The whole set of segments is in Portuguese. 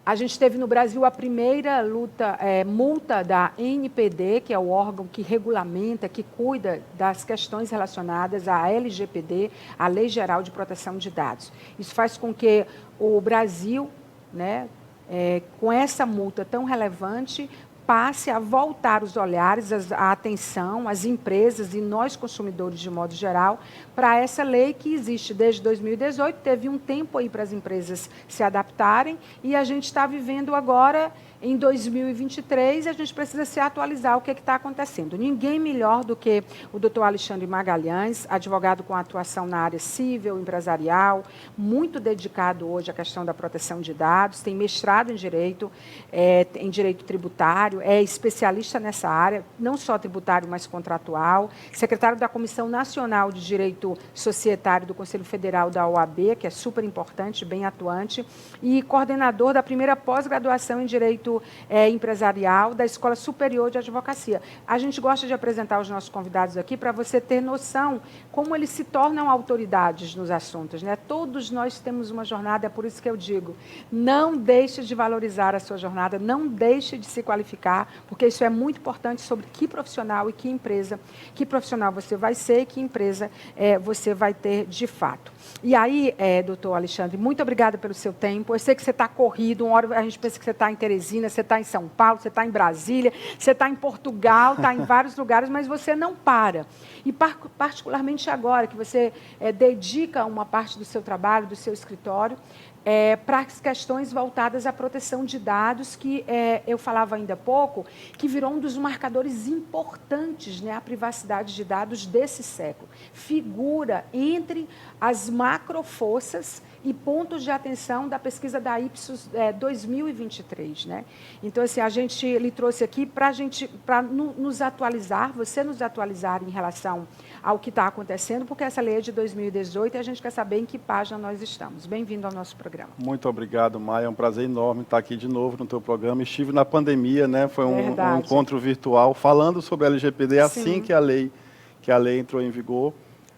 A gente teve no Brasil a primeira multa da NPD, que é o órgão que regulamenta, que cuida das questões relacionadas à LGPD, a Lei Geral de Proteção de Dados. Isso faz com que o Brasil, né, com essa multa tão relevante, passe a voltar os olhares, a atenção, as empresas e nós consumidores de modo geral, para essa lei que existe desde 2018, teve um tempo aí para as empresas se adaptarem e a gente está vivendo agora em 2023 e a gente precisa se atualizar o que está acontecendo. Ninguém melhor do que o doutor Alexandre Magalhães, advogado com atuação na área civil, empresarial, muito dedicado hoje à questão da proteção de dados, tem mestrado em direito tributário, é especialista nessa área, não só tributário, mas contratual, secretário da Comissão Nacional de Direito Societário do Conselho Federal da OAB, que é super importante, bem atuante, e coordenador da primeira pós-graduação em Direito Empresarial da Escola Superior de Advocacia. A gente gosta de apresentar os nossos convidados aqui para você ter noção como eles se tornam autoridades nos assuntos, né? Todos nós temos uma jornada, é por isso que eu digo, não deixe de valorizar a sua jornada, não deixe de se qualificar, porque isso é muito importante sobre que profissional e que empresa, que profissional você vai ser e que empresa você vai ter de fato. E aí, doutor Alexandre, muito obrigada pelo seu tempo. Eu sei que você está corrido, uma hora a gente pensa que você está em Teresina, você está em São Paulo, você está em Brasília, você está em Portugal, está em vários lugares, mas você não para. E particularmente agora, que você dedica uma parte do seu trabalho, do seu escritório, para as questões voltadas à proteção de dados, que eu falava ainda há pouco, que virou um dos marcadores importantes, né, a privacidade de dados desse século. Figura entre as macroforças e pontos de atenção da pesquisa da Ipsos 2023. Né? Então, assim, a gente lhe trouxe aqui para nos atualizar, você nos atualizar em relação ao que está acontecendo, porque essa lei é de 2018 e a gente quer saber em que página nós estamos. Bem-vindo ao nosso programa. Muito obrigado, Maia. É um prazer enorme estar aqui de novo no teu programa. Estive na pandemia, né? Foi um encontro virtual falando sobre a LGPD assim que a lei entrou em vigor.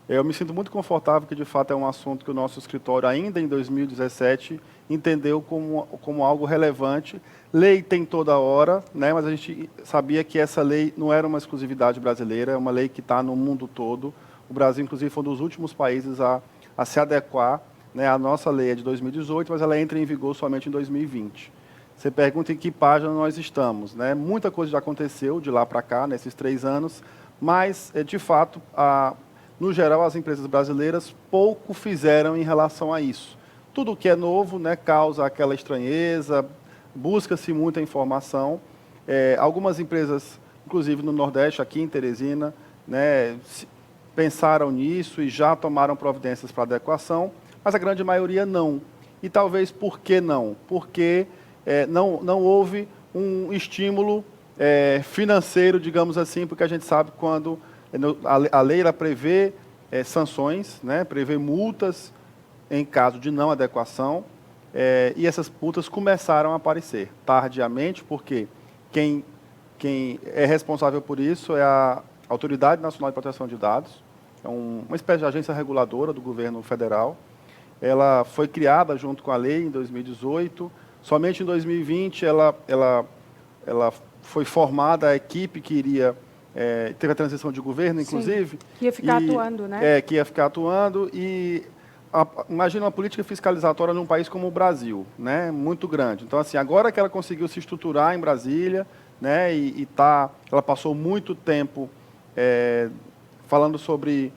Eu me sinto muito confortável que, de fato, é um assunto que o nosso escritório, ainda em 2017, entendeu como algo relevante. Lei tem toda hora, né? Mas a gente sabia que essa lei não era uma exclusividade brasileira, é uma lei que está no mundo todo. O Brasil, inclusive, foi um dos últimos países a se adequar, né? A nossa lei é de 2018, mas ela entra em vigor somente em 2020. Você pergunta em que página nós estamos, né? Muita coisa já aconteceu de lá para cá, nesses 3 anos, mas, de fato, no geral, as empresas brasileiras pouco fizeram em relação a isso. Tudo que é novo, né, causa aquela estranheza, busca-se muita informação. Algumas empresas, inclusive no Nordeste, aqui em Teresina, né, pensaram nisso e já tomaram providências para adequação, mas a grande maioria não. E talvez por que não? Porque não houve um estímulo financeiro, digamos assim, porque a gente sabe quando a lei ela prevê sanções, né, prevê multas em caso de não adequação, e essas multas começaram a aparecer tardiamente, porque quem é responsável por isso é a Autoridade Nacional de Proteção de Dados, é uma espécie de agência reguladora do governo federal. Ela foi criada junto com a lei em 2018, somente em 2020 ela foi formada a equipe que iria... teve a transição de governo, inclusive. Sim, que ia ficar atuando, né? Que ia ficar atuando. E imagina uma política fiscalizatória num país como o Brasil, né? Muito grande. Então, assim, agora que ela conseguiu se estruturar em Brasília, né? Ela passou muito tempo falando sobre...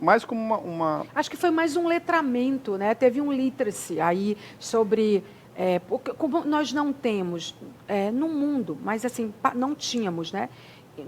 mais como uma... Acho que foi mais um letramento, né? Teve um literacy aí sobre... como nós não temos no mundo, mas assim, não tínhamos, né?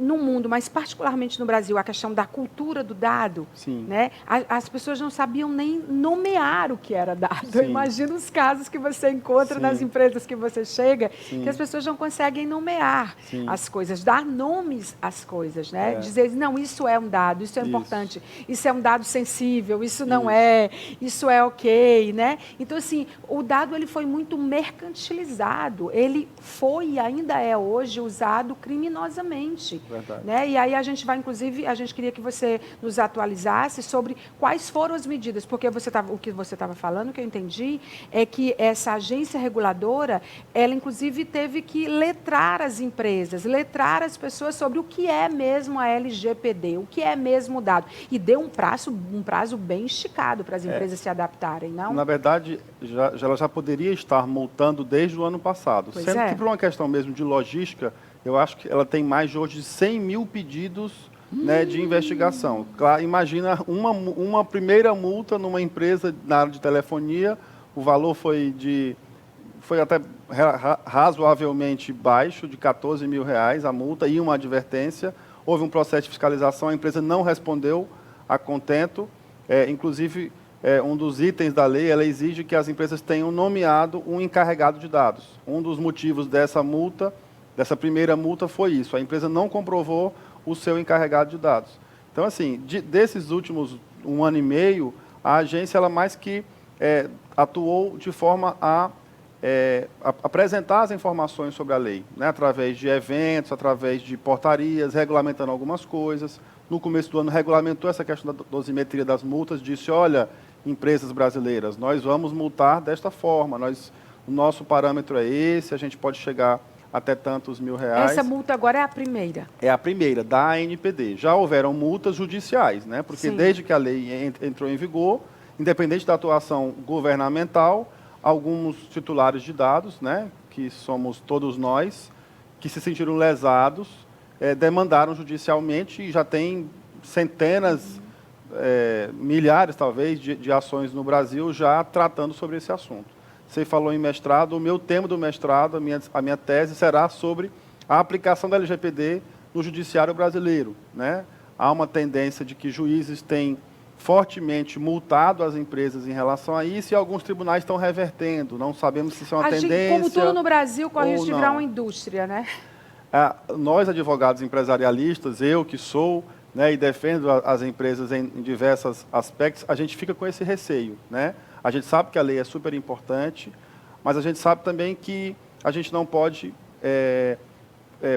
No mundo, mas particularmente no Brasil, a questão da cultura do dado, né? As pessoas não sabiam nem nomear o que era dado. Sim. Imagina os casos que você encontra nas empresas que você chega, que as pessoas não conseguem nomear as coisas, dar nomes às coisas, né? Dizer, não, isso é um dado, isso é importante, isso é um dado sensível, isso não é, isso é ok, né? Então, assim, o dado ele foi muito mercantilizado, ele foi e ainda é hoje usado criminosamente. hoje. Né? E aí a gente vai, inclusive, a gente queria que você nos atualizasse sobre quais foram as medidas, porque o que você estava falando, que eu entendi, é que essa agência reguladora, ela inclusive teve que letrar as empresas, letrar as pessoas sobre o que é mesmo a LGPD, o que é mesmo o dado. E deu um prazo bem esticado para as empresas se adaptarem, não? Na verdade, ela já poderia estar multando desde o ano passado. Sendo que por uma questão mesmo de logística, eu acho que ela tem mais de hoje de 100 mil pedidos né, de investigação. Claro, imagina uma primeira multa numa empresa na área de telefonia, o valor foi até razoavelmente baixo, de R$14 mil a multa e uma advertência. Houve um processo de fiscalização, a empresa não respondeu a contento. Inclusive, um dos itens da lei, ela exige que as empresas tenham nomeado um encarregado de dados. Um dos motivos dessa multa, dessa primeira multa, foi isso. A empresa não comprovou o seu encarregado de dados. Então, assim, desses últimos 1 ano e meio, a agência ela mais que atuou de forma a apresentar as informações sobre a lei, né, através de eventos, através de portarias, regulamentando algumas coisas. No começo do ano, regulamentou essa questão da dosimetria das multas, disse, olha, empresas brasileiras, nós vamos multar desta forma, o nosso parâmetro é esse, a gente pode chegar até tantos mil reais. Essa multa agora é a primeira? É a primeira, da ANPD. Já houveram multas judiciais, né, porque desde que a lei entrou em vigor, independente da atuação governamental, alguns titulares de dados, né, que somos todos nós, que se sentiram lesados, demandaram judicialmente e já tem centenas, milhares talvez, de ações no Brasil já tratando sobre esse assunto. Você falou em mestrado, o meu tema do mestrado, a minha tese será sobre a aplicação da LGPD no judiciário brasileiro, né? Há uma tendência de que juízes têm fortemente multado as empresas em relação a isso e alguns tribunais estão revertendo. Não sabemos se isso é uma tendência. Como tudo no Brasil, corre risco de virar uma indústria, né? Nós, advogados empresarialistas, eu que sou, né, e defendo as empresas em diversos aspectos, a gente fica com esse receio, né? A gente sabe que a lei é super importante, mas a gente sabe também que a gente não pode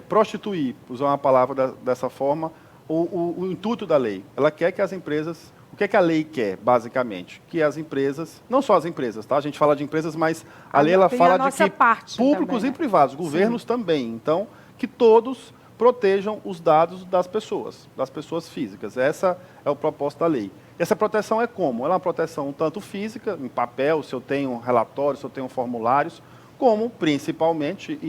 prostituir, usar uma palavra dessa forma, o intuito da lei. Ela quer que as empresas... O que é que a lei quer, basicamente? Que as empresas, não só as empresas, tá? A gente fala de empresas, mas a lei ela fala de que públicos também, e privados, governos também. Então, que todos protejam os dados das pessoas físicas. Essa é o propósito da lei. Essa proteção é como? Ela é uma proteção tanto física, em papel, se eu tenho relatórios, se eu tenho formulários, como principalmente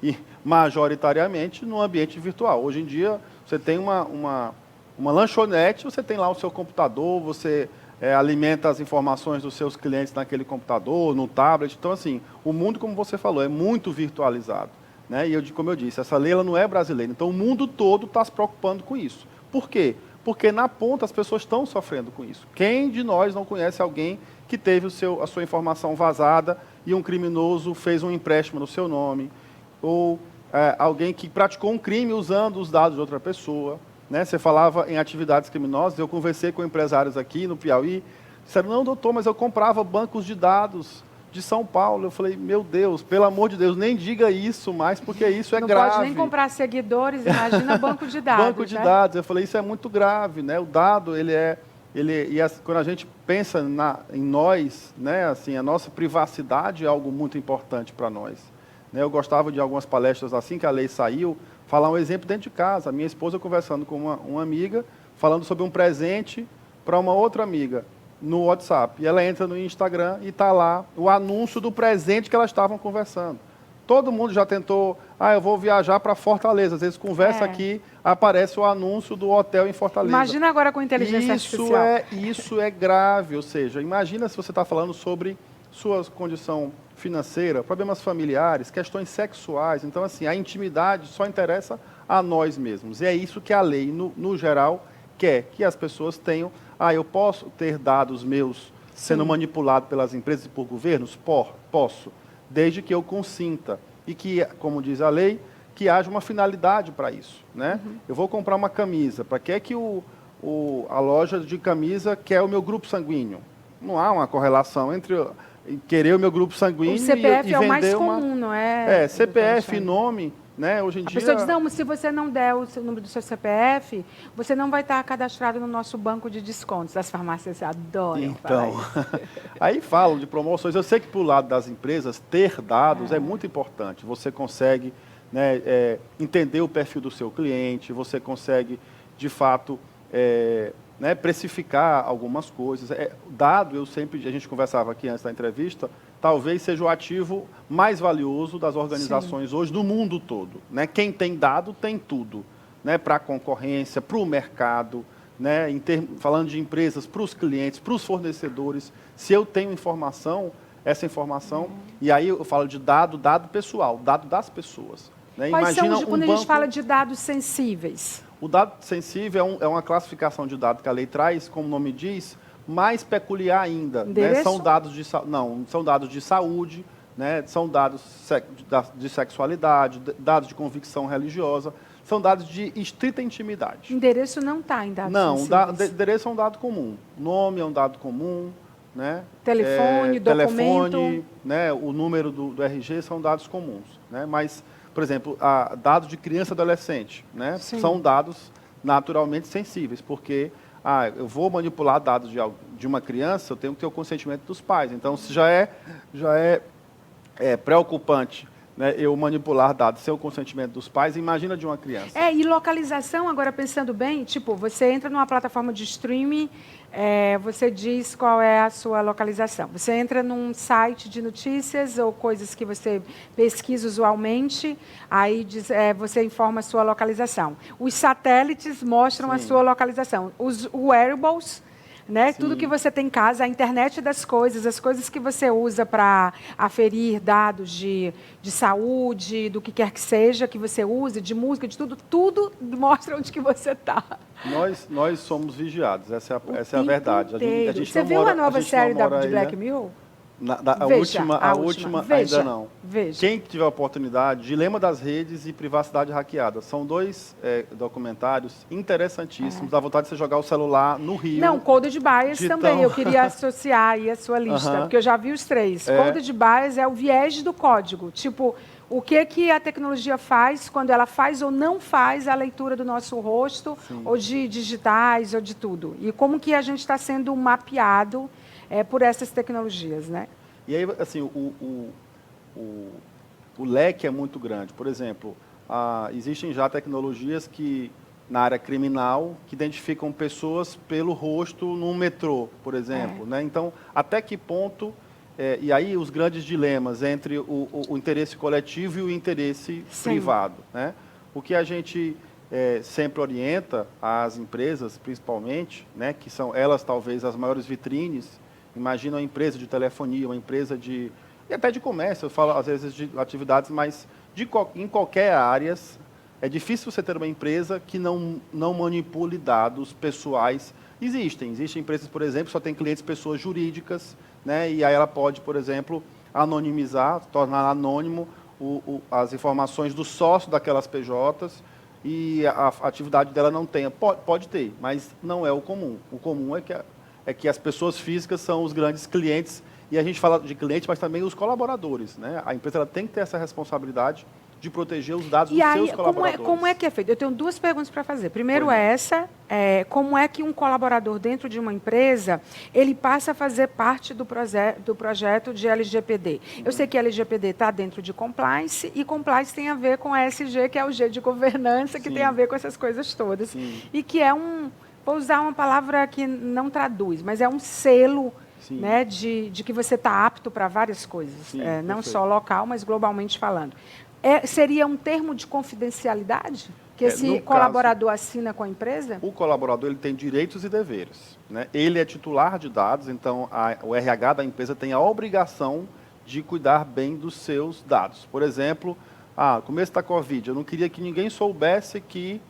e majoritariamente no ambiente virtual. Hoje em dia, você tem uma lanchonete, você tem lá o seu computador, você alimenta as informações dos seus clientes naquele computador, no tablet. Então, assim, o mundo, como você falou, é muito virtualizado. Né? E, como eu disse, essa lei ela não é brasileira. Então, o mundo todo está se preocupando com isso. Por quê? Porque, na ponta, as pessoas estão sofrendo com isso. Quem de nós não conhece alguém que teve a sua informação vazada e um criminoso fez um empréstimo no seu nome? Ou alguém que praticou um crime usando os dados de outra pessoa? Né? Você falava em atividades criminosas, eu conversei com empresários aqui no Piauí, disseram, não, doutor, mas eu comprava bancos de dados de São Paulo. Eu falei, meu Deus, pelo amor de Deus, nem diga isso mais, porque isso é grave. Não pode nem comprar seguidores, imagina banco de dados. Banco de dados, eu falei, isso é muito grave, né? O dado, quando a gente pensa em nós, né, assim, a nossa privacidade é algo muito importante para nós. Né? Eu gostava de algumas palestras assim que a lei saiu, falar um exemplo dentro de casa. A minha esposa conversando com uma amiga, falando sobre um presente para uma outra amiga no WhatsApp. E ela entra no Instagram e está lá o anúncio do presente que elas estavam conversando. Todo mundo já tentou, eu vou viajar para Fortaleza. Às vezes conversa aqui, aparece o anúncio do hotel em Fortaleza. Imagina agora com inteligência artificial. Isso é grave, ou seja, imagina se você está falando sobre sua condição financeira, problemas familiares, questões sexuais. Então, assim, a intimidade só interessa a nós mesmos. E é isso que a lei, no geral, quer, que as pessoas tenham... eu posso ter dados meus sendo manipulados pelas empresas e por governos? Posso, desde que eu consinta. E que, como diz a lei, que haja uma finalidade para isso. Né? Eu vou comprar uma camisa, para que a loja de camisa quer o meu grupo sanguíneo? Não há uma correlação entre... querer o meu grupo sanguíneo o CPF e é o vender mais comum, não é? CPF e nome né? Hoje em dia... A pessoa diz, não, mas se você não der o número do seu CPF, você não vai estar cadastrado no nosso banco de descontos. As farmácias adoram então, falar isso. Aí falam de promoções. Eu sei que, para o lado das empresas, ter dados é muito importante. Você consegue, né, entender o perfil do seu cliente, você consegue, de fato, né, precificar algumas coisas. Dado, a gente conversava aqui antes da entrevista, talvez seja o ativo mais valioso das organizações hoje do mundo todo. Né? Quem tem dado tem tudo, né? Para a concorrência, para o mercado, né? Falando de empresas, para os clientes, para os fornecedores. Se eu tenho informação, essa informação, e aí eu falo de dado pessoal, dado das pessoas. Né? Quais são, quando a gente fala de dados sensíveis? O dado sensível é uma classificação de dados que a lei traz, como o nome diz, mais peculiar ainda. Né? São dados são dados de saúde, né? São dados de sexualidade, dados de convicção religiosa, são dados de estrita intimidade. Endereço não está em dados sensíveis. Não, endereço é um dado comum. Nome é um dado comum. Né? Telefone, documento. Telefone, né? O número do RG são dados comuns. Né? Mas, por exemplo, dados de criança e adolescente, né? São dados naturalmente sensíveis, porque eu vou manipular dados de uma criança, eu tenho que ter o consentimento dos pais. Então, se já é preocupante, né, eu manipular dados sem o consentimento dos pais, imagina de uma criança. E localização, agora pensando bem, tipo, você entra numa plataforma de streaming, você diz qual é a sua localização. Você entra num site de notícias ou coisas que você pesquisa usualmente, aí você informa a sua localização. Os satélites mostram a sua localização. Os wearables, né? Tudo que você tem em casa, a internet das coisas, as coisas que você usa para aferir dados de saúde, do que quer que seja que você use, de música, de tudo mostra onde que você está. Nós somos vigiados, essa é a verdade. A gente você viu a nova série de Black Mirror? A última ainda não. Veja. Quem tiver a oportunidade, Dilema das Redes e Privacidade Hackeada. São dois documentários interessantíssimos. Dá vontade de você jogar o celular no rio. Não, Coded Bias também. Eu queria associar aí a sua lista, porque eu já vi os três. Coded Bias é o viés do código. Tipo, o que a tecnologia faz quando ela faz ou não faz a leitura do nosso rosto, ou de digitais, ou de tudo. E como que a gente está sendo mapeado por essas tecnologias, né? E aí, assim, o leque é muito grande. Por exemplo, existem já tecnologias que, na área criminal, que identificam pessoas pelo rosto num metrô, por exemplo. Né? Então, até que ponto... e aí os grandes dilemas entre o interesse coletivo e o interesse privado. Né? O que a gente sempre orienta às empresas, principalmente, né, que são elas talvez as maiores vitrines. Imagina uma empresa de telefonia, uma empresa e até de comércio, eu falo às vezes de atividades, mas em qualquer área, é difícil você ter uma empresa que não manipule dados pessoais. Existem empresas, por exemplo, que só tem clientes pessoas jurídicas, né, e aí ela pode, por exemplo, anonimizar, tornar anônimo as informações do sócio daquelas PJs, e a atividade dela não tenha. Pode ter, mas não é o comum. O comum é que as pessoas físicas são os grandes clientes, e a gente fala de cliente, mas também os colaboradores. Né? A empresa ela tem que ter essa responsabilidade de proteger os dados dos seus colaboradores. Como é que é feito? Eu tenho duas perguntas para fazer. Primeiro como é que um colaborador dentro de uma empresa, ele passa a fazer parte do projeto de LGPD? Eu sei que LGPD está dentro de compliance, e compliance tem a ver com a ESG, que é o G de governança, que tem a ver com essas coisas todas. E que é vou usar uma palavra que não traduz, mas é um selo, né, de que você está apto para várias coisas. Não só local, mas globalmente falando. Seria um termo de confidencialidade que esse colaborador assina com a empresa? O colaborador ele tem direitos e deveres. Né? Ele é titular de dados, então o RH da empresa tem a obrigação de cuidar bem dos seus dados. Por exemplo, começo da Covid, eu não queria que ninguém soubesse que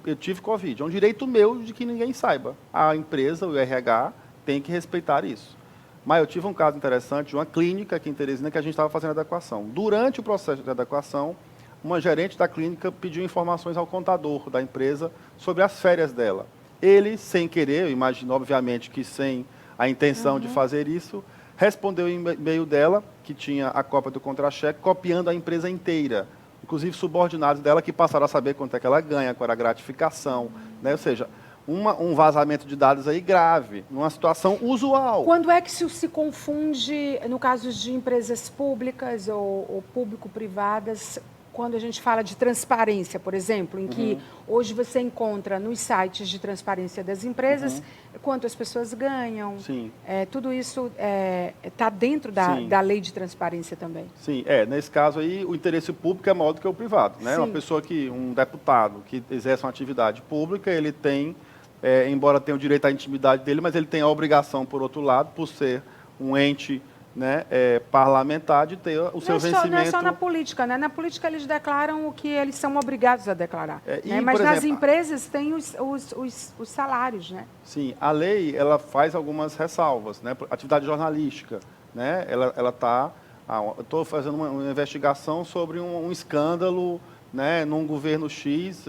eu tive Covid. É um direito meu de que ninguém saiba. A empresa, o RH, tem que respeitar isso. Mas eu tive um caso interessante de uma clínica aqui em Teresina que a gente estava fazendo adequação. Durante o processo de adequação, uma gerente da clínica pediu informações ao contador da empresa sobre as férias dela. Ele, sem querer, eu imagino, obviamente, que sem a intenção de fazer isso, respondeu em e-mail dela, que tinha a cópia do contra-cheque, copiando a empresa inteira. inclusive subordinados dela, que passaram a saber quanto é que ela ganha, qual era a gratificação, né? Ou seja, um vazamento de dados aí grave, numa situação usual. Quando é que isso se confunde, no caso de empresas públicas ou público-privadas, quando a gente fala de transparência, por exemplo, em que hoje você encontra nos sites de transparência das empresas quanto as pessoas ganham. Sim. Tudo isso está dentro da lei de transparência também. Sim, nesse caso aí o interesse público é maior do que o privado, né? Uma pessoa um deputado que exerce uma atividade pública, ele tem, embora tenha o direito à intimidade dele, mas ele tem a obrigação, por outro lado, por ser um ente, né, parlamentar, de ter o seu vencimento... Não é só na política, né? Na política eles declaram o que eles são obrigados a declarar. Mas por exemplo, nas empresas tem os salários, né? Sim, a lei ela faz algumas ressalvas, né? Atividade jornalística, né? Ela está... eu estou fazendo uma investigação sobre um escândalo, né, num governo X,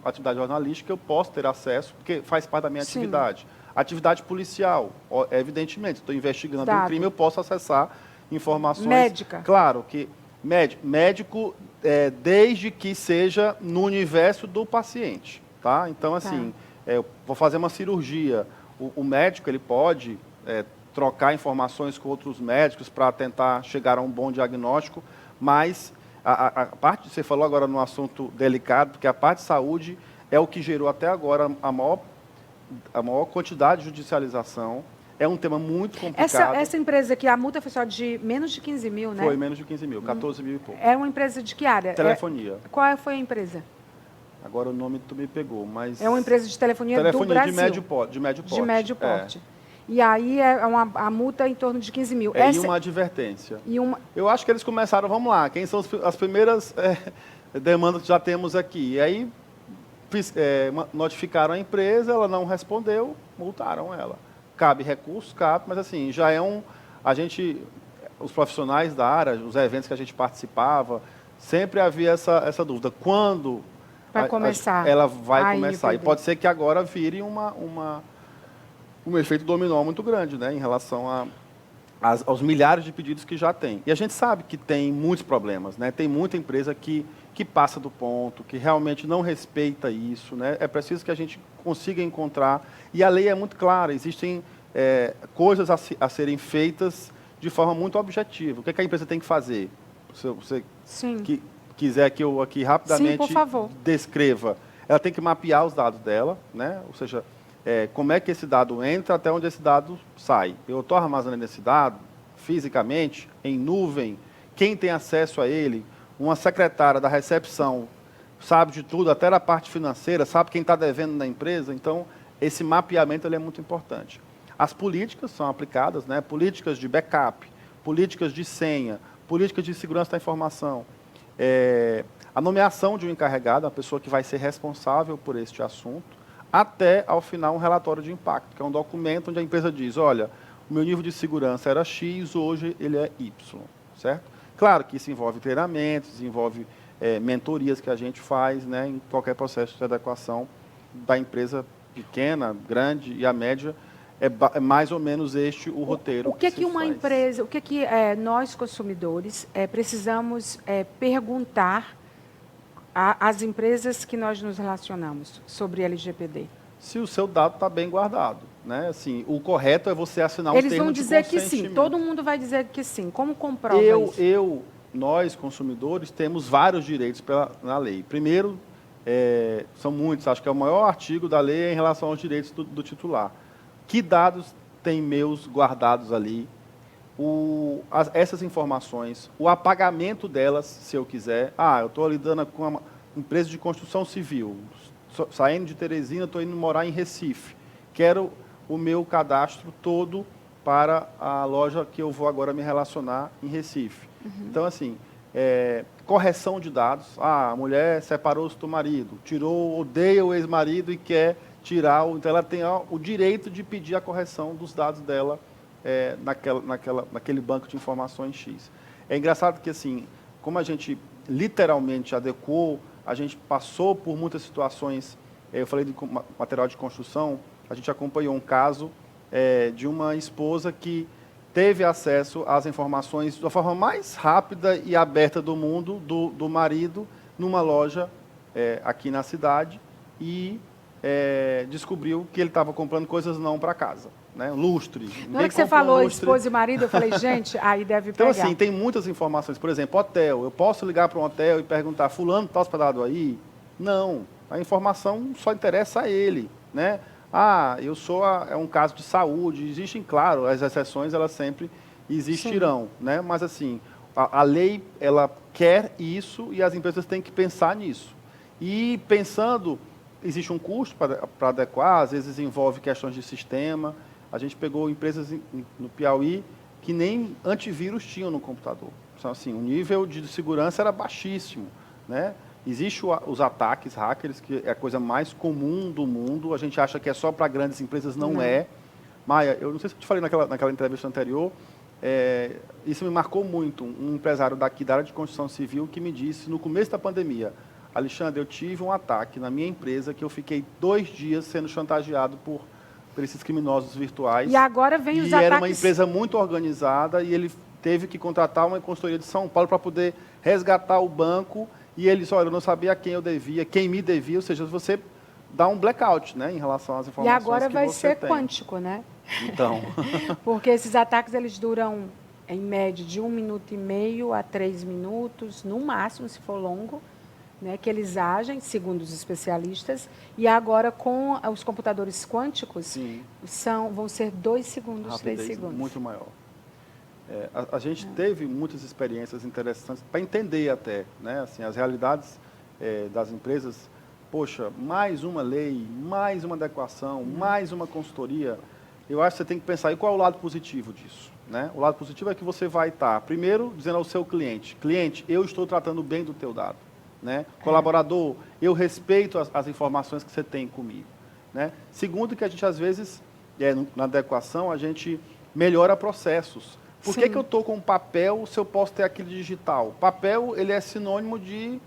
atividade jornalística, eu posso ter acesso, porque faz parte da minha atividade. Atividade policial, evidentemente, estou investigando um crime, eu posso acessar informações... Médica. Claro que médico, desde que seja no universo do paciente, tá? Então, assim, eu vou fazer uma cirurgia, o médico, ele pode trocar informações com outros médicos para tentar chegar a um bom diagnóstico, mas a parte, você falou agora num assunto delicado, porque a parte de saúde é o que gerou até agora a maior quantidade de judicialização. É um tema muito complicado. Essa empresa aqui, a multa foi só de menos de 15 mil, né? Foi menos de 15 mil, 14 mil e pouco. É uma empresa de que área? Telefonia. Qual foi a empresa? Agora o nome tu me pegou, mas... É uma empresa de telefonia do Brasil. De médio porte. De médio porte. E aí a multa em torno de 15 mil. E uma advertência. Eu acho que eles começaram, vamos lá, quem são as primeiras demandas que já temos aqui? E aí notificaram a empresa, ela não respondeu, multaram ela. Cabe recurso, cabe, mas assim, já os profissionais da área, os eventos que a gente participava, sempre havia essa dúvida. Quando vai começar? Ela vai começar. E pode ser que agora vire um efeito dominó muito grande, né, em relação aos milhares de pedidos que já tem. E a gente sabe que tem muitos problemas, né? Tem muita empresa que passa do ponto, que realmente não respeita isso, né? É preciso que a gente consiga encontrar, e a lei é muito clara, existem coisas a serem feitas de forma muito objetiva. O que a empresa tem que fazer? Se você quiser que eu aqui rapidamente descreva, ela tem que mapear os dados dela, né? Ou seja, como é que esse dado entra até onde esse dado sai. Eu estou armazenando esse dado fisicamente, em nuvem, quem tem acesso a ele, uma secretária da recepção sabe de tudo, até da parte financeira, sabe quem está devendo na empresa. Então, esse mapeamento ele é muito importante. As políticas são aplicadas, né? Políticas de backup, políticas de senha, políticas de segurança da informação. A nomeação de um encarregado, a pessoa que vai ser responsável por este assunto, até, ao final, um relatório de impacto, que é um documento onde a empresa diz, olha, o meu nível de segurança era X, hoje ele é Y, certo? Claro que isso envolve treinamentos, envolve mentorias que a gente faz, né, em qualquer processo de adequação da empresa pequena, grande e a média, é mais ou menos este o roteiro. O que uma empresa, nós consumidores precisamos perguntar às empresas que nós nos relacionamos sobre LGPD? Se o seu dado está bem guardado, né? Assim, o correto é você assinar um termo de consentimento. Eles vão dizer que sim, todo mundo vai dizer que sim. Como comprova isso? Nós, consumidores, temos vários direitos na lei. Primeiro, são muitos, acho que é o maior artigo da lei em relação aos direitos do titular. Que dados tem meus guardados ali? Essas informações, o apagamento delas, se eu quiser. Eu estou lidando com uma empresa de construção civil, saindo de Teresina, estou indo morar em Recife. Quero o meu cadastro todo para a loja que eu vou agora me relacionar em Recife. Então, assim, correção de dados. A mulher separou-se do marido, odeia o ex-marido e quer tirar. Então, ela tem o direito de pedir a correção dos dados dela naquele banco de informações X. É engraçado que, assim, como a gente literalmente adequou, a gente passou por muitas situações, eu falei de material de construção, a gente acompanhou um caso de uma esposa que teve acesso às informações da forma mais rápida e aberta do mundo do marido numa loja aqui na cidade e descobriu que ele estava comprando coisas não para casa, né? Lustre. Na hora que você falou esposa e marido, eu falei, gente, aí deve pegar. Então, assim, tem muitas informações. Por exemplo, hotel. Eu posso ligar para um hotel e perguntar, fulano está hospedado aí? Não. A informação só interessa a ele, né? É um caso de saúde. Existem, claro, as exceções, elas sempre existirão, né? Mas, assim, a lei, ela quer isso e as empresas têm que pensar nisso. E pensando, existe um custo para adequar, às vezes envolve questões de sistema. A gente pegou empresas no Piauí que nem antivírus tinham no computador. Então, assim, o nível de segurança era baixíssimo, né? Existem os ataques hackers, que é a coisa mais comum do mundo. A gente acha que é só para grandes empresas, não é. Maia, eu não sei se eu te falei naquela entrevista anterior, isso me marcou muito. Um empresário daqui da área de construção civil que me disse, no começo da pandemia, Alexandre, eu tive um ataque na minha empresa que eu fiquei 2 dias sendo chantageado por esses criminosos virtuais. E agora vem os ataques... E era uma empresa muito organizada e ele teve que contratar uma consultoria de São Paulo para poder resgatar o banco. E ele disse, olha, eu não sabia a quem eu devia, quem me devia, ou seja, você dá um blackout, né, em relação às informações que você tem. E agora vai ser quântico, né? Então. Porque esses ataques, eles duram, em média, de 1,5 minuto a 3 minutos, no máximo, se for longo, né, que eles agem, segundo os especialistas. E agora, com os computadores quânticos, vão ser 2 segundos, rapidez 3 segundos. Muito maior. A gente teve muitas experiências interessantes para entender até, né, assim, as realidades das empresas. Poxa, mais uma lei, mais uma adequação, mais uma consultoria. Eu acho que você tem que pensar, e qual é o lado positivo disso? Né? O lado positivo é que você vai estar, primeiro, dizendo ao seu cliente, eu estou tratando bem do teu dado. Né? Colaborador, eu respeito as informações que você tem comigo. Né? Segundo, que a gente, às vezes, na adequação, a gente melhora processos. Por que eu estou com papel se eu posso ter aquele digital? Papel, ele é sinônimo de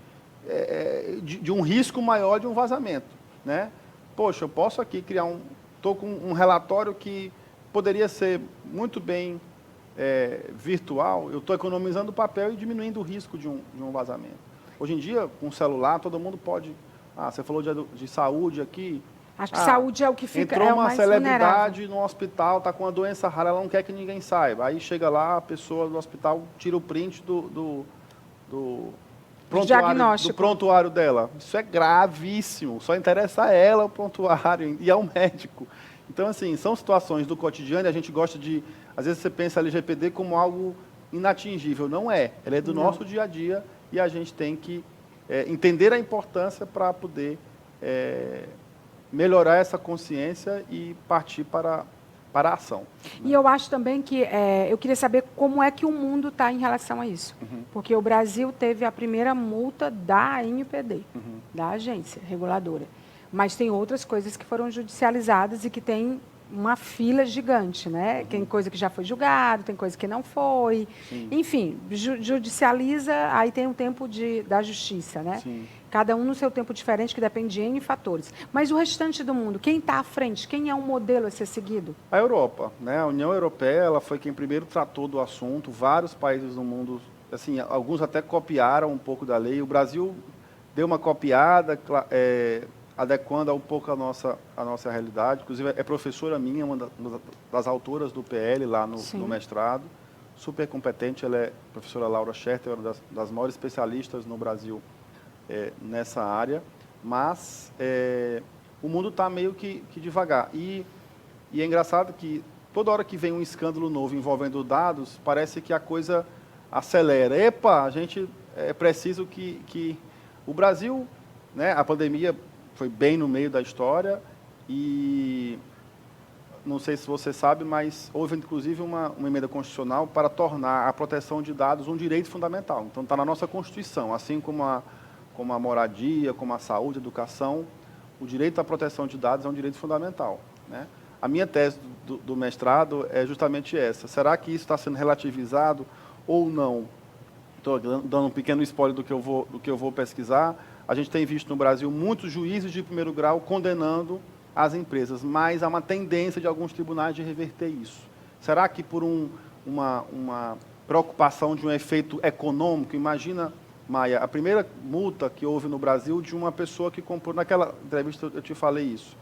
um risco maior de um vazamento. Né? Poxa, eu posso aqui criar estou com um relatório que poderia ser muito bem virtual, eu estou economizando papel e diminuindo o risco de um vazamento. Hoje em dia, com o celular, todo mundo pode... você falou de saúde aqui. Acho que saúde é o que fica... Entrou uma celebridade no hospital, está com uma doença rara, ela não quer que ninguém saiba. Aí chega lá, a pessoa do hospital tira o print do prontuário dela. Isso é gravíssimo, só interessa a ela o prontuário e ao médico. Então, assim, são situações do cotidiano e a gente gosta de... Às vezes você pensa a LGPD como algo inatingível. Não é. Ela é do nosso dia a dia e a gente tem que entender a importância para poder melhorar essa consciência e partir para a ação. E eu acho também que eu queria saber como é que o mundo está em relação a isso. Porque o Brasil teve a primeira multa da ANPD, da agência reguladora. Mas tem outras coisas que foram judicializadas e que tem uma fila gigante, né? Tem coisa que já foi julgado, tem coisa que não foi. Enfim, judicializa, aí tem um tempo da justiça, né? Cada um no seu tempo diferente, que depende de N fatores. Mas o restante do mundo, quem está à frente? Quem é um modelo a ser seguido? A Europa, né? A União Europeia, ela foi quem primeiro tratou do assunto. Vários países do mundo, assim, alguns até copiaram um pouco da lei. O Brasil deu uma copiada, adequando um pouco a nossa realidade. Inclusive, é professora minha, uma das autoras do PL lá no mestrado. Super competente, ela é a professora Laura Scherter, uma das maiores especialistas no Brasil nessa área. Mas o mundo está meio que devagar. E é engraçado que toda hora que vem um escândalo novo envolvendo dados, parece que a coisa acelera. Epa, a gente é preciso que o Brasil, né, a pandemia foi bem no meio da história e não sei se você sabe, mas houve inclusive uma emenda constitucional para tornar a proteção de dados um direito fundamental. Então está na nossa Constituição, assim como a moradia, como a saúde, a educação, o direito à proteção de dados é um direito fundamental. Né? A minha tese do mestrado é justamente essa. Será que isso está sendo relativizado ou não? Estou dando um pequeno spoiler do que eu vou pesquisar. A gente tem visto no Brasil muitos juízes de primeiro grau condenando as empresas, mas há uma tendência de alguns tribunais de reverter isso. Será que por um uma preocupação de um efeito econômico. Imagina, Maia, a primeira multa que houve no Brasil de uma pessoa que comprou, naquela entrevista eu te falei isso,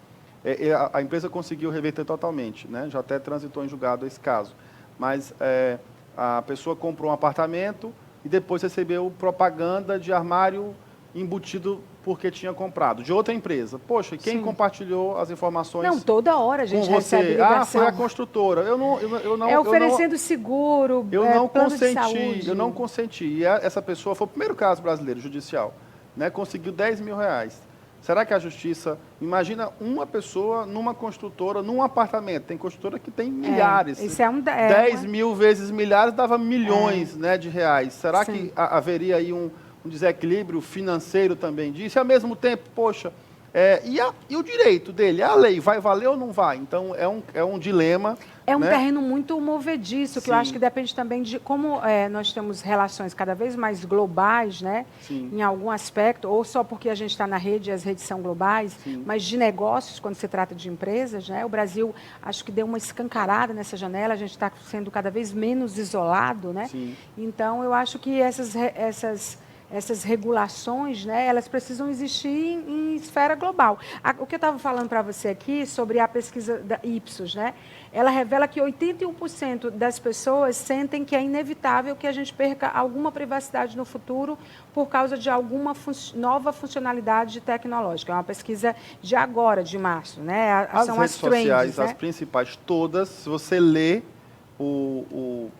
a empresa conseguiu reverter totalmente, né? Já até transitou em julgado esse caso, mas a pessoa comprou um apartamento e depois recebeu propaganda de armário embutido porque tinha comprado, de outra empresa. Poxa, quem Sim. compartilhou as informações? Não, toda hora a gente recebe ligação. Foi a construtora. Eu não oferecendo seguro, plano de saúde. Eu não consenti. E essa pessoa foi o primeiro caso brasileiro judicial, né? Conseguiu R$10 mil. Será que a justiça... Imagina uma pessoa numa construtora, num apartamento. Tem construtora que tem milhares. Isso 10 mil vezes milhares dava milhões, né, de reais. Será Sim. que haveria aí um desequilíbrio financeiro também disso? E, ao mesmo tempo, poxa, e o direito dele? A lei vai valer ou não vai? Então, é um dilema. É um né? terreno muito movediço, que Sim. eu acho que depende também de como nós temos relações cada vez mais globais, né? Sim. Em algum aspecto, ou só porque a gente está na rede e as redes são globais, Sim. mas de negócios, quando se trata de empresas, né? O Brasil, acho que deu uma escancarada nessa janela, a gente está sendo cada vez menos isolado, né? Sim. Então, eu acho que essas regulações, né, elas precisam existir em esfera global. O que eu estava falando para você aqui sobre a pesquisa da Ipsos, né, ela revela que 81% das pessoas sentem que é inevitável que a gente perca alguma privacidade no futuro por causa de alguma nova funcionalidade tecnológica. É uma pesquisa de agora, de março. Né? São redes sociais, né? As principais, todas, se você lê o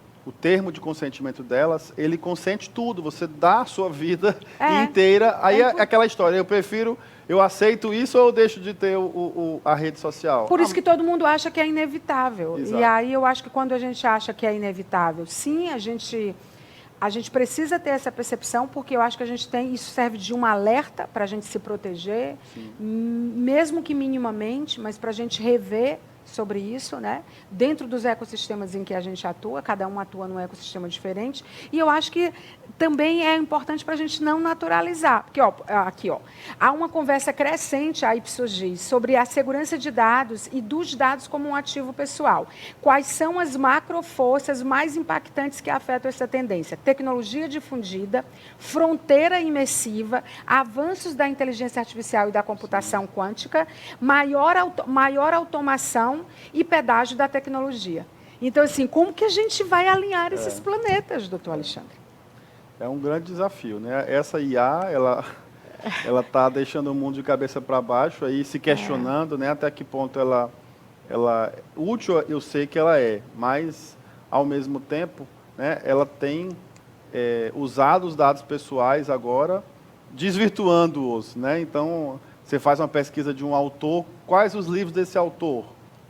termo de consentimento delas, ele consente tudo, você dá a sua vida inteira. Aí aquela história, eu aceito isso ou eu deixo de ter a rede social? Por isso que todo mundo acha que é inevitável. Exato. E aí eu acho que quando a gente acha que é inevitável, sim, a gente precisa ter essa percepção, porque eu acho que isso serve de um alerta para a gente se proteger, mesmo que minimamente, mas para a gente rever sobre isso, né? Dentro dos ecossistemas em que a gente atua, cada um atua num ecossistema diferente, e eu acho que também é importante para a gente não naturalizar, porque há uma conversa crescente, a Ipsos diz, sobre a segurança de dados e dos dados como um ativo pessoal. Quais são as macroforças mais impactantes que afetam essa tendência? Tecnologia difundida, fronteira imersiva, avanços da inteligência artificial e da computação quântica, maior automação e pedágio da tecnologia. Então, assim, como que a gente vai alinhar esses planetas, doutor Alexandre? É um grande desafio, né? Essa IA, ela está deixando o mundo de cabeça para baixo, aí se questionando, né? Até que ponto ela útil, eu sei que ela mas, ao mesmo tempo, né? Ela tem usado os dados pessoais agora, desvirtuando-os, né? Então, você faz uma pesquisa de um autor, quais os livros desse autor?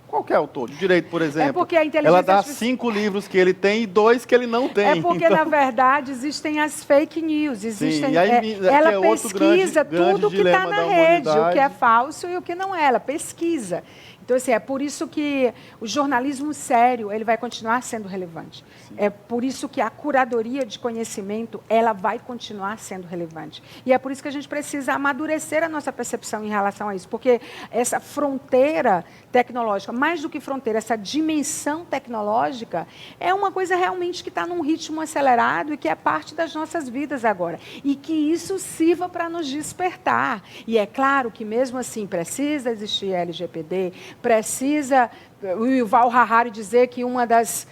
Qualquer autor, de direito, por exemplo. Porque a inteligência ela dá 5 livros que ele tem e 2 que ele não tem. Porque, na verdade, existem as fake news. Sim, e aí, ela pesquisa tudo que está na rede, humanidade. O que é falso e o que não é. Ela pesquisa. Então, assim, é por isso que o jornalismo sério ele vai continuar sendo relevante. Sim. É por isso que a curadoria de conhecimento ela vai continuar sendo relevante. E é por isso que a gente precisa amadurecer a nossa percepção em relação a isso. Porque essa fronteira tecnológica, mais do que fronteira, essa dimensão tecnológica, é uma coisa realmente que está num ritmo acelerado e que é parte das nossas vidas agora. E que isso sirva para nos despertar. E é claro que, mesmo assim, precisa existir LGPD, precisa o Yuval Harari dizer que uma das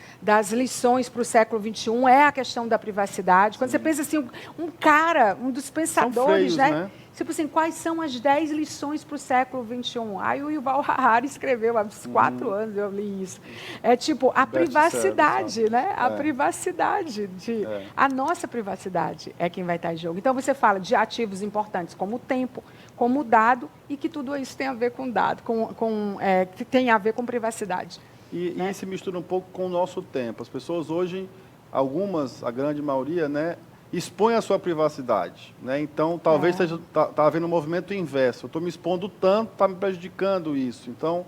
lições para o século XXI é a questão da privacidade. Quando você pensa assim, um dos pensadores, né? Tipo assim, quais são as 10 lições para o século XXI? Aí o Yuval Harari escreveu, há uns 4 anos eu li isso. É tipo, a privacidade, né? A privacidade, a nossa privacidade é quem vai estar em jogo. Então, você fala de ativos importantes como o tempo, como o dado, e que tudo isso tem a ver com dado, que tem a ver com privacidade. E se mistura um pouco com o nosso tempo. As pessoas hoje, algumas, a grande maioria, né, expõe a sua privacidade, né? Então, talvez está havendo um movimento inverso. Eu estou me expondo tanto, está me prejudicando isso. Então,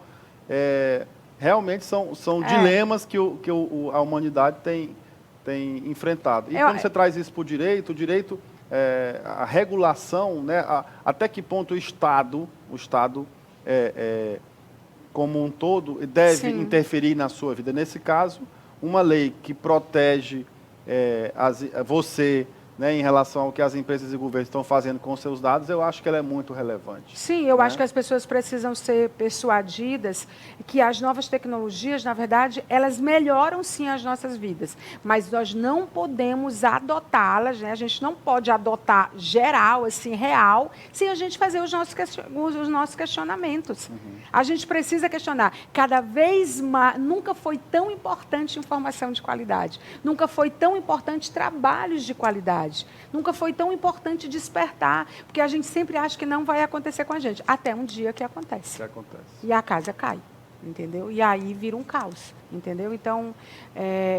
realmente são dilemas que a humanidade tem enfrentado. E quando você traz isso para o direito, a regulação, né, até que ponto o Estado como um todo, deve interferir na sua vida. Nesse caso, uma lei que protege você, né, em relação ao que as empresas e governos estão fazendo com seus dados, eu acho que ela é muito relevante. Sim, eu acho que as pessoas precisam ser persuadidas que as novas tecnologias, na verdade, elas melhoram sim as nossas vidas, mas nós não podemos adotá-las, né? A gente não pode adotar geral, assim, real, sem a gente fazer os nossos questionamentos. A gente precisa questionar. Cada vez mais, nunca foi tão importante informação de qualidade, nunca foi tão importante trabalhos de qualidade. Nunca foi tão importante despertar, porque a gente sempre acha que não vai acontecer com a gente, até um dia que acontece. E a casa cai, entendeu? E aí vira um caos, entendeu? Então,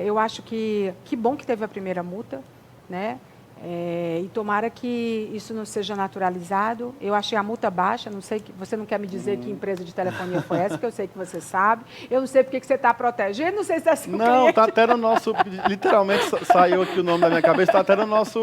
eu acho que bom que teve a primeira multa, né? E tomara que isso não seja naturalizado. Eu achei a multa baixa, não sei, você não quer me dizer que empresa de telefonia foi essa, porque eu sei que você sabe. Eu não sei porque que você está protegendo, não sei se é seu Não, cliente. está até no nosso, literalmente saiu aqui o nome da minha cabeça, está até no nosso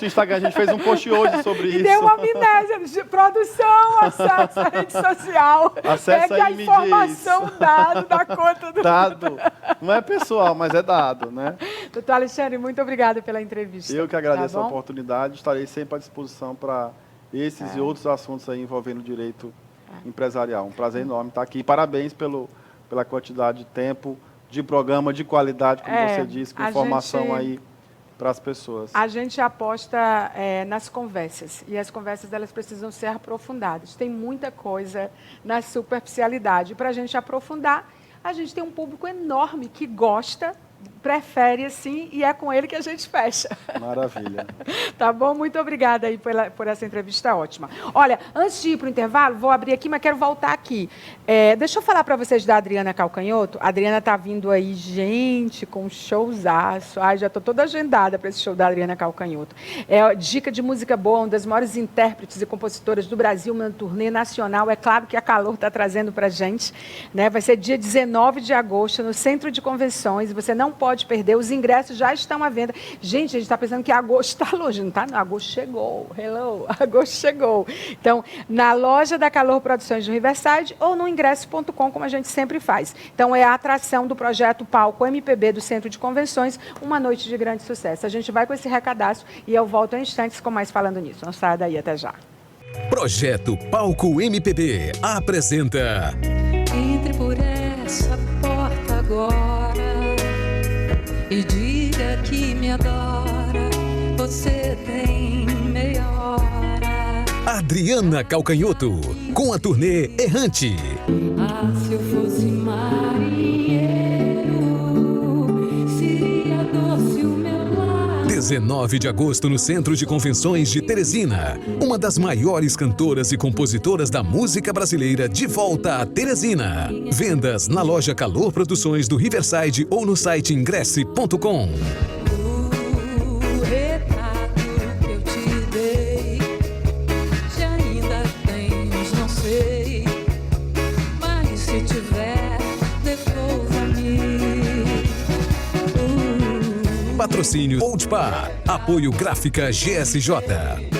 Instagram, a gente fez um post hoje sobre isso. Deu uma amnésia de produção, acesso à rede social. Acessa Pegue a informação, dado da conta do... Dado, não é pessoal, mas é dado, né? Doutor Alexandre, muito obrigada pela entrevista. Eu que agradeço a oportunidade, estarei sempre à disposição para esses e outros assuntos aí envolvendo o direito empresarial. Um prazer enorme estar aqui. Parabéns pela quantidade de tempo, de programa, de qualidade, como você disse, com informação aí para as pessoas. A gente aposta nas conversas, e as conversas elas precisam ser aprofundadas. Tem muita coisa na superficialidade. Para a gente aprofundar, a gente tem um público enorme que gosta, prefere assim, e é com ele que a gente fecha. Maravilha. Tá bom? Muito obrigada aí por essa entrevista ótima. Olha, antes de ir para o intervalo, vou abrir aqui, mas quero voltar aqui. Deixa eu falar para vocês da Adriana Calcanhoto. A Adriana tá vindo aí, gente, com um showzaço. Ai, já estou toda agendada para esse show da Adriana Calcanhoto. Dica de música boa, uma das maiores intérpretes e compositoras do Brasil, uma turnê nacional. É claro que a Calor está trazendo para a gente, né? Vai ser dia 19 de agosto, no Centro de Convenções. Você não pode perder, os ingressos já estão à venda. Gente, a gente está pensando que agosto está longe, não está? Não, agosto chegou. Hello, agosto chegou. Então, na loja da Calor Produções do Riverside ou no ingresso.com, como a gente sempre faz. Então, é a atração do projeto Palco MPB do Centro de Convenções, uma noite de grande sucesso. A gente vai com esse recadaço e eu volto em instantes com mais falando nisso. Não saia daí, até já. Projeto Palco MPB apresenta... Entre por essa porta agora e diga que me adora, você tem meia hora. Adriana Calcanhoto, com a turnê Errante. Ah, se eu fosse marinheiro, seria doce o meu lar. 19 de agosto no Centro de Convenções de Teresina. Uma das maiores cantoras e compositoras da música brasileira de volta a Teresina. Vendas na loja Calor Produções do Riverside ou no site ingresse.com. O recado que eu te dei, se ainda tens, não sei, mas se tiver, devolva-me. Patrocínio Old Par. Apoio Gráfica GSJ.